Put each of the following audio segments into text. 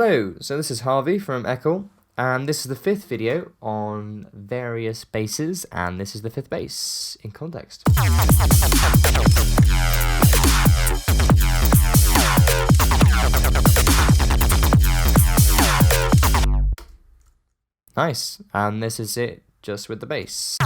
Hello, so this is Harvey from Ekcle, and this is the fifth video on various basses, and this is the fifth bass in context. Nice, and this is it just with the bass.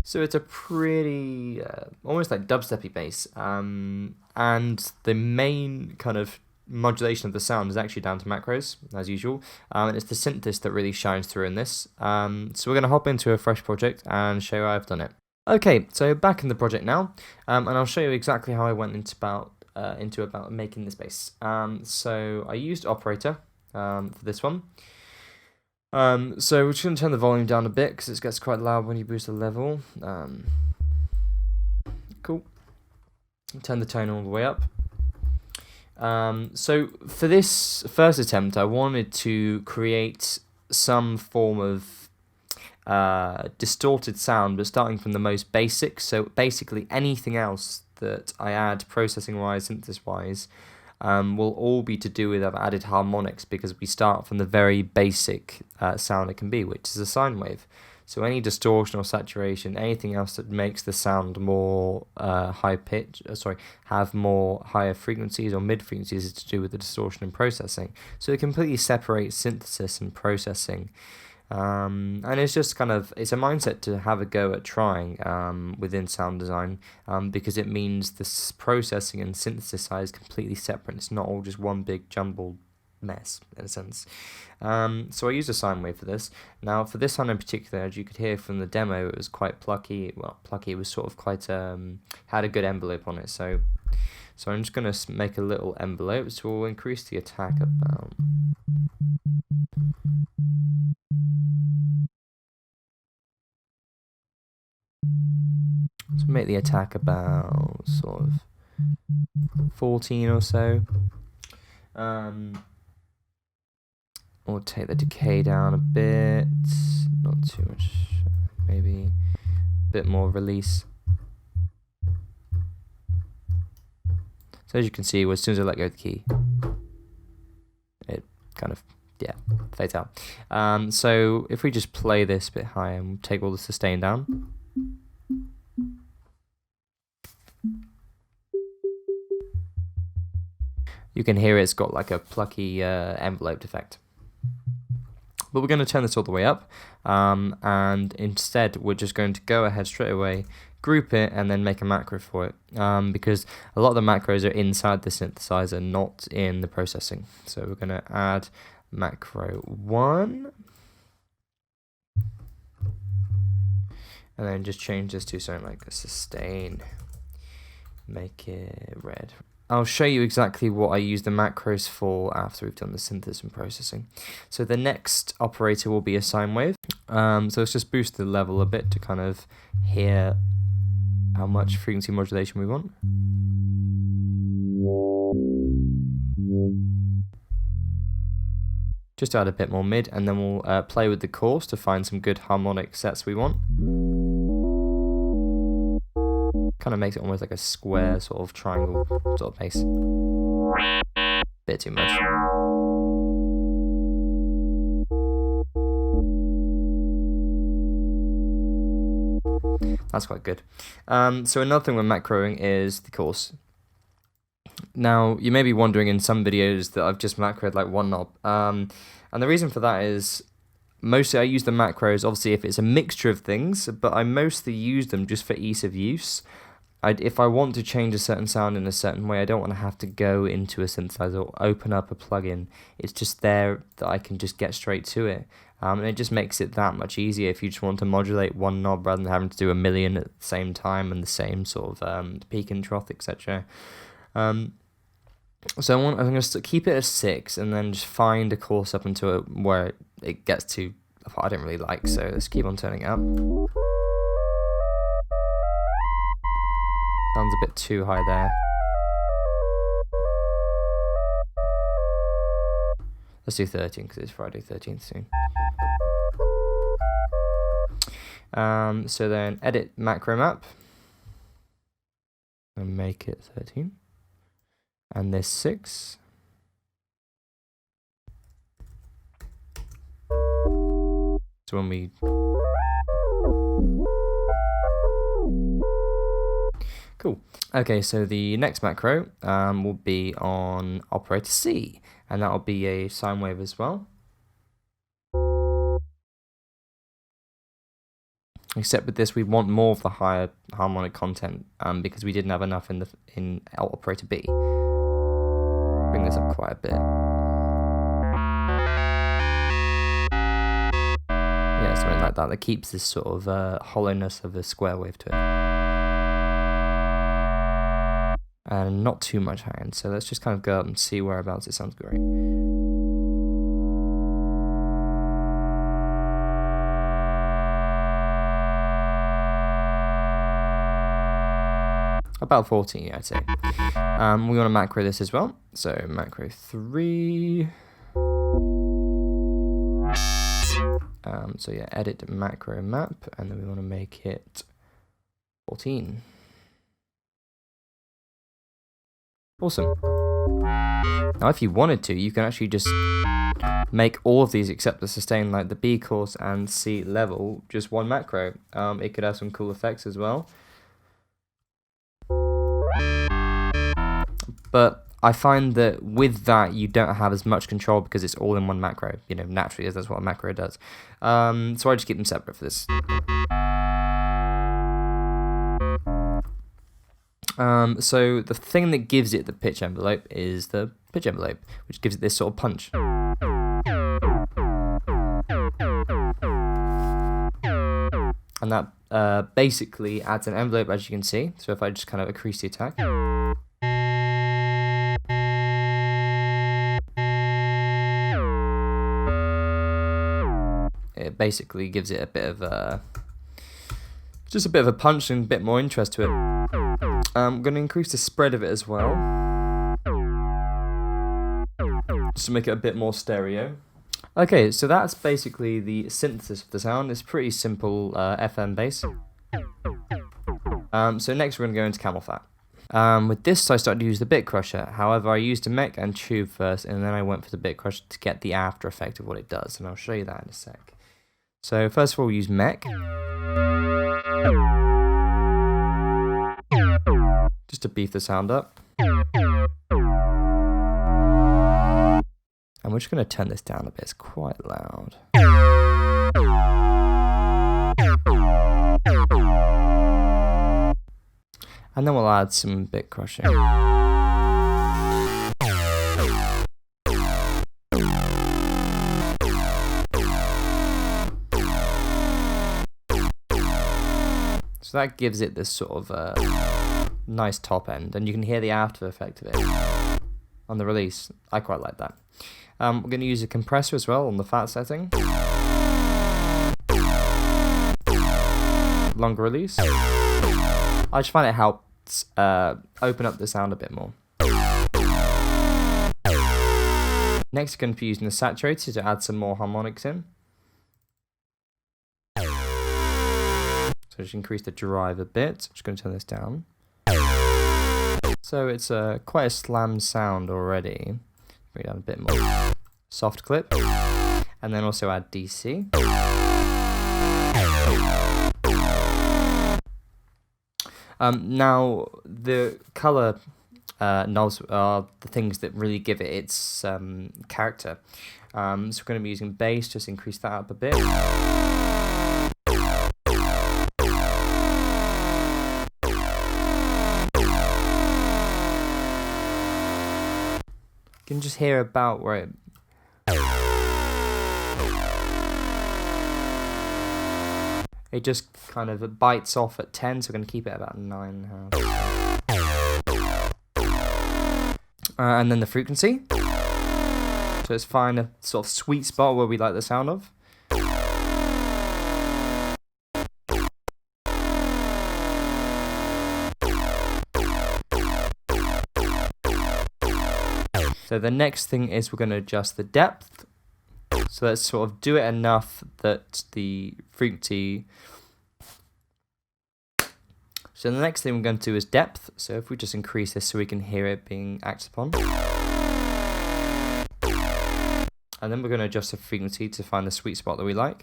So it's a pretty, almost like dubsteppy bass, and the main kind of modulation of the sound is actually down to macros, as usual, and it's the synthesis that really shines through in this. So we're going to hop into a fresh project and show you how I've done it. Okay, so back in the project now, and I'll show you exactly how I went into about making this bass. So I used Operator for this one. So we're just going to turn the volume down a bit because it gets quite loud when you boost the level. Cool. Turn the tone all the way up. So for this first attempt, I wanted to create some form of distorted sound, but starting from the most basic. So basically anything else that I add processing-wise, synthesis-wise, will all be to do with I've added harmonics, because we start from the very basic sound it can be, which is a sine wave. So any distortion or saturation, anything else that makes the sound more high pitch, have more higher frequencies or mid frequencies, is to do with the distortion and processing. So it completely separates synthesis and processing. And it's just it's a mindset to have a go at trying within sound design, because it means this processing and synthesis side is completely separate. It's not all just one big jumbled mess, in a sense. So I used a sine wave for this. Now, for this sound in particular, as you could hear from the demo, it was quite plucky. Well, plucky, it was sort of quite, had a good envelope on it. So I'm just going to make a little envelope, so we'll increase the attack about... So make the attack about sort of 14 or so. Or take the decay down a bit, not too much, maybe a bit more release. So as you can see, as soon as I let go of the key, it kind of, fades out. So if we just play this a bit higher and take all the sustain down. You can hear it's got like a plucky enveloped effect. But we're going to turn this all the way up, and instead we're just going to go ahead straight away, group it, and then make a macro for it, because a lot of the macros are inside the synthesizer, not in the processing. So we're going to add macro 1, and then just change this to something like a sustain, make it red. I'll show you exactly what I use the macros for after we've done the synthesis and processing. So the next operator will be a sine wave. So let's just boost the level a bit to kind of hear how much frequency modulation we want. Just add a bit more mid, and then we'll play with the chorus to find some good harmonic sets we want. Kind of makes it almost like a square sort of triangle sort of bass. Bit too much. That's quite good. So another thing with macroing is the chorus. Now, you may be wondering in some videos that I've just macroed like one knob. And the reason for that is mostly I use the macros, obviously, if it's a mixture of things, but I mostly use them just for ease of use. If I want to change a certain sound in a certain way, I don't want to have to go into a synthesizer or open up a plugin. It's just there that I can just get straight to it. And it just makes it that much easier if you just want to modulate one knob rather than having to do a million at the same time and the same sort of peak and trough, etc. So I'm going to keep it at 6 and then just find a course up until where it gets to what I don't really like. So let's keep on turning it up. Sounds a bit too high there. Let's do 13 because it's Friday 13th soon. So then edit macro map and make it 13, and this 6. So when we cool. Okay, so the next macro will be on operator C, and that will be a sine wave as well. Except with this, we want more of the higher harmonic content because we didn't have enough in operator B. Bring this up quite a bit. Yeah, something like that. That keeps this sort of hollowness of a square wave to it. And not too much high end. So let's just kind of go up and see whereabouts it sounds great. About 14, yeah, I'd say. We want to macro this as well. So macro 3. So yeah, edit macro map, and then we want to make it 14. Awesome. Now, if you wanted to, you can actually just make all of these except the sustain, like the B course and C level, just one macro. It could have some cool effects as well. But I find that with that, you don't have as much control because it's all in one macro. You know, naturally, that's what a macro does. So I just keep them separate for this. So the thing that gives it the pitch envelope is the pitch envelope, which gives it this sort of punch. And that basically adds an envelope, as you can see. So if I just kind of increase the attack. It basically gives it a bit of just a bit of a punch and a bit more interest to it. I'm going to increase the spread of it as well, just to make it a bit more stereo. Okay, so that's basically the synthesis of the sound. It's pretty simple FM bass. So next we're going to go into Camel Fat. With this I started to use the bit crusher. However, I used a mech and tube first, and then I went for the bit crusher to get the after effect of what it does, and I'll show you that in a sec. So first of all, we'll use mech. Just to beef the sound up. And we're just going to turn this down a bit, it's quite loud. And then we'll add some bit crushing. So that gives it this sort of nice top end, and you can hear the after effect of it on the release. I quite like that. We're going to use a compressor as well on the fat setting. Longer release. I just find it helps open up the sound a bit more. Next, we're going to be using the saturator to add some more harmonics in. So just increase the drive a bit. Just going to turn this down. So it's quite a slam sound already. Bring it down a bit more. Soft clip. And then also add DC. Now, the color knobs are the things that really give it its character. So we're going to be using bass, just increase that up a bit. You can just hear about where it just kind of bites off at 10, so we're going to keep it at about 9.5. And then the frequency. So let's find a sort of sweet spot where we like the sound of. So the next thing is we're going to adjust the depth. So let's sort of do it enough that the frequency So the next thing we're going to do is depth. So if we just increase this so we can hear it being acted upon. And then we're going to adjust the frequency to find the sweet spot that we like.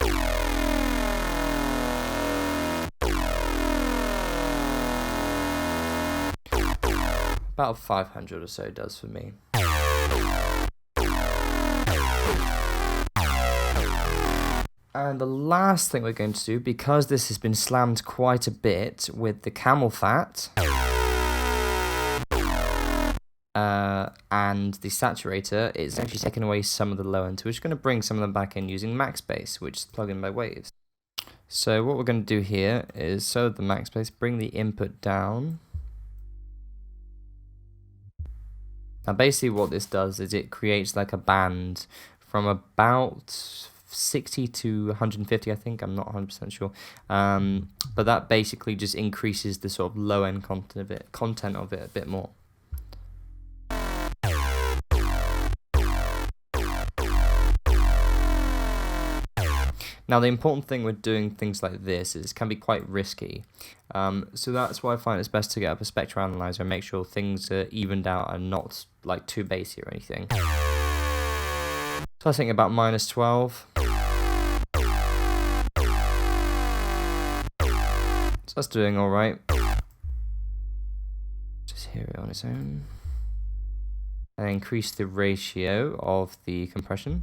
About 500 or so does for me. And the last thing we're going to do, because this has been slammed quite a bit with the camel fat and the saturator, it's actually taking away some of the low end. So we're just going to bring some of them back in using max bass, which is plugged in by waves. So what we're going to do here is, so the max bass, bring the input down. Now basically what this does is it creates like a band from about 60 to 150, I think, I'm not 100% sure, but that basically just increases the sort of low end content of it a bit more. Now the important thing with doing things like this is it can be quite risky, so that's why I find it's best to get up a spectral analyzer and make sure things are evened out and not like too bassy or anything. So I was thinking about -12. So that's doing alright. Just hear it on its own. And increase the ratio of the compression.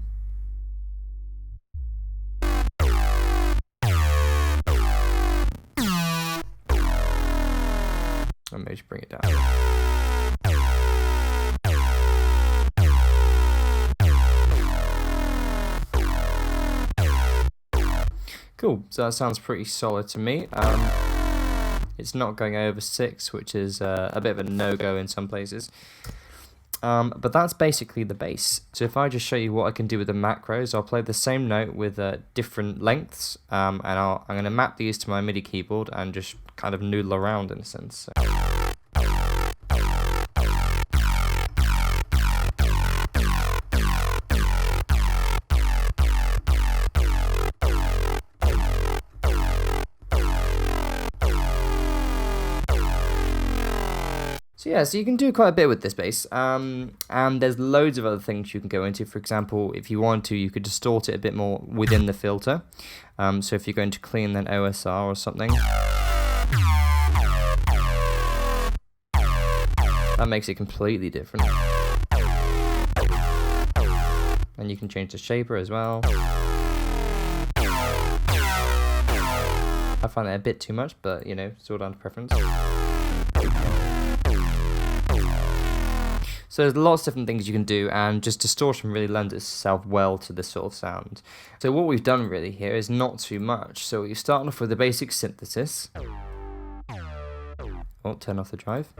And maybe just bring it down. Cool, so that sounds pretty solid to me. It's not going over 6, which is a bit of a no-go in some places. But that's basically the bass. So if I just show you what I can do with the macros, I'll play the same note with different lengths, and I'm going to map these to my MIDI keyboard and just kind of noodle around in a sense. So. So yeah, so you can do quite a bit with this bass, and there's loads of other things you can go into. For example, if you want to, you could distort it a bit more within the filter. So if you're going to clean then OSR or something, that makes it completely different. And you can change the shaper as well. I find that a bit too much, but you know, it's all down to preference. So there's lots of different things you can do, and just distortion really lends itself well to this sort of sound. So what we've done really here is not too much. So you start off with the basic synthesis. Oh, turn off the drive.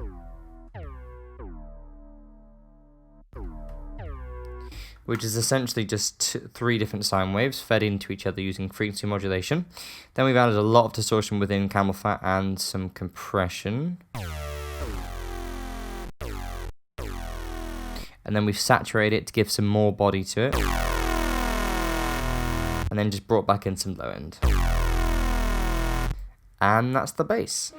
Which is essentially just 3 different sine waves fed into each other using frequency modulation. Then we've added a lot of distortion within camel fat and some compression. And then we've saturated it to give some more body to it. And then just brought back in some low end. And that's the bass.